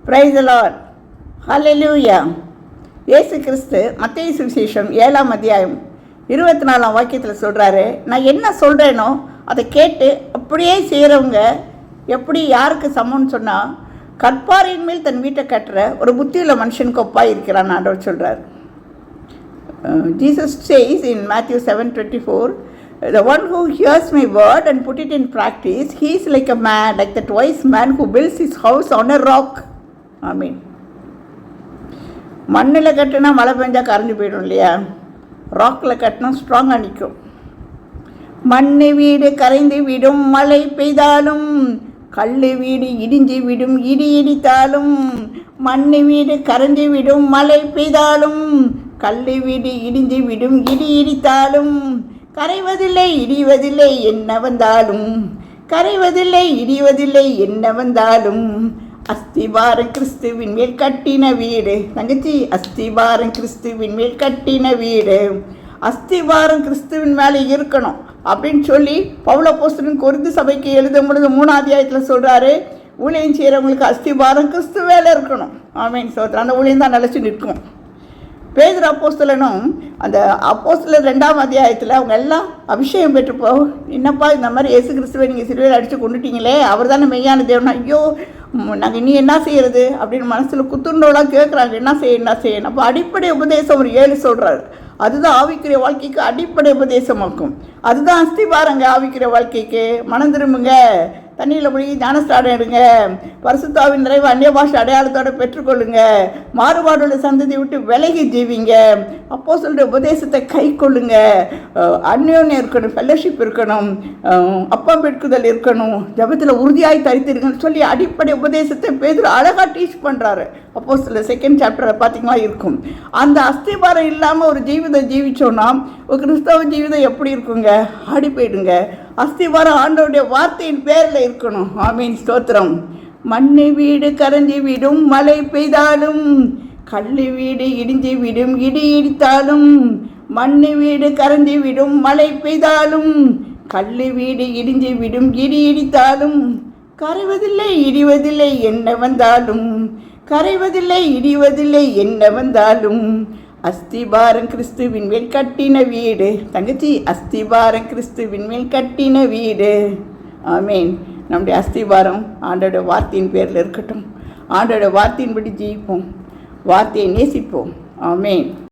Praise the Lord. ஹல்லேலூயா. இயேசு கிறிஸ்து மத்தேயு சுவிசேஷம் 7ஆம் அத்தியாயம் 24ஆம் வாக்கியத்தில் சொல்கிறாரு, நான் என்ன சொல்கிறேனோ அதை கேட்டு அப்படியே செய்கிறவங்க எப்படி யாருக்கு சமம்னு சொன்னால், கற்பாரின் மேல் தன் வீட்டை கட்டுற ஒரு புத்தியுள்ள மனுஷனுக்கு ஒப்பாக இருக்கிறான்னு ஆண்டவர் சொல்கிறார். Jesus says in Matthew 7:24, the one who hears my word and put it in practice, he is like a man, like that wise man who builds his house on a rock. Amen. மண்ணில் கட்டினா மழை பெஞ்சால் கரைஞ்சி போயிடும் இல்லையா? ராக்கில் கட்டினா ஸ்ட்ராங்காக நிற்கும். மண்ணு வீடு கரைந்து விடும் மழை பெய்தாலும், கல் வீடு இடிஞ்சு விடும் இடி இடித்தாலும். மண்ணு வீடு கரைஞ்சி விடும் மழை பெய்தாலும், கல் வீடு இடிஞ்சு விடும் இடி இடித்தாலும். கரைவதில்லை இடிவதில்லை என்ன வந்தாலும், கரைவதில்லை இடிவதில்லை என்ன வந்தாலும். அஸ்திபாரம் கிறிஸ்துவின் மேல் கட்டின வீடு. தங்கச்சி, அஸ்திபாரம் கிறிஸ்துவின் மேல் கட்டின வீடு. அஸ்திபாரம் கிறிஸ்துவின் மேலே இருக்கணும் அப்படின்னு சொல்லி பவுல் அப்போஸ்தலன் கொரிந்து சபைக்கு எழுதும் பொழுது 3ஆம் அத்தியாயத்தில் சொல்கிறாரு, ஊழியம் செய்கிறவங்களுக்கு அஸ்திபாரம் கிறிஸ்து வேலை இருக்கணும். ஆமீன் சோத்திரம். அந்த ஊழியம் தான் நிலச்சி நிற்கும். பேதுரு அப்போஸ்தலனும் அந்த அப்போஸ்தலர் 2ஆம் அத்தியாயத்தில் அவங்க எல்லாம் அபிஷேகம் பெற்றுப்போ, என்னப்பா இந்த மாதிரி இயேசு கிறிஸ்துவை நீங்கள் சிலுவையில் அடித்து கொண்டுட்டீங்களே, அவர் தானே மெய்யான தேவன், ஐயோ நாங்கள் இனி என்ன செய்கிறது அப்படின்னு மனசில் குத்துண்டோலாம் கேட்குறாங்க. என்ன செய்யணும். அப்போ அடிப்படை உபதேசம் ஒரு 7 சொல்கிறாரு. அதுதான் ஆவிக்குரிய வாழ்க்கைக்கு அடிப்படை உபதேசமாக்கும். அதுதான் அஸ்திபாரங்க ஆவிக்குரிய வாழ்க்கைக்கு. மனம் திரும்புங்க, தண்ணியில் போய் ஞானஸ்தானம் எடுங்க, பரிசுத்தாவின் நிறைவு அந்நிய பாஷை அடையாளத்தோடு பெற்றுக்கொள்ளுங்க, மாறுபாடுள்ள சந்ததியை விட்டு விலகி ஜீவிங்க, அப்போ சொல்கிற உபதேசத்தை கை கொள்ளுங்க, அந்யோன்யம் இருக்கணும், ஃபெல்லோஷிப் இருக்கணும், அப்பம் பெற்றுதல் இருக்கணும், ஜபத்தில் உறுதியாய் தரித்திருக்குன்னு சொல்லி அடிப்படை உபதேசத்தை பேதுரு அழகாக டீச் பண்ணுறாரு. அப்போ சில 2nd சாப்டரில் பார்த்தீங்கன்னா இருக்கும். அந்த அஸ்திபாரம் இல்லாமல் ஒரு ஜீவிதம் ஜீவிச்சோன்னா ஒரு கிறிஸ்தவ ஜீவிதம் எப்படி இருக்குங்க? ஆடி போயிடுங்க. அஸ்திபாரம் ஆண்டவருடைய வார்த்தையின் பேரில் இருக்கணும். ஆமீன் ஸ்தோத்திரம். மண்ணு வீடு கரைஞ்சி விடும் மழை பெய்தாலும், கல்லு வீடு இடிஞ்சு விடும் இடி இடித்தாலும். மண்ணு வீடு கரைஞ்சி விடும் மழை பெய்தாலும், கல்லு வீடு இடிஞ்சு விடும் இடி இடித்தாலும். கரைவதில்லை இடிவதில்லை என்ன வந்தாலும், கரைவதில்லை இடிவதில்லை என்ன வந்தாலும். அஸ்திபாரம் கிறிஸ்துவின் மேல் கட்டின வீடு. தங்கச்சி, அஸ்திபாரம் கிறிஸ்துவின் மேல் கட்டின வீடு. ஆமீன். நம்முடைய அஸ்திபாரம் ஆண்டோட வார்த்தையின் பேரில் இருக்கட்டும். ஆண்டோட வார்த்தையின்படி ஜீவிப்போம், வார்த்தையை நேசிப்போம். ஆமீன்.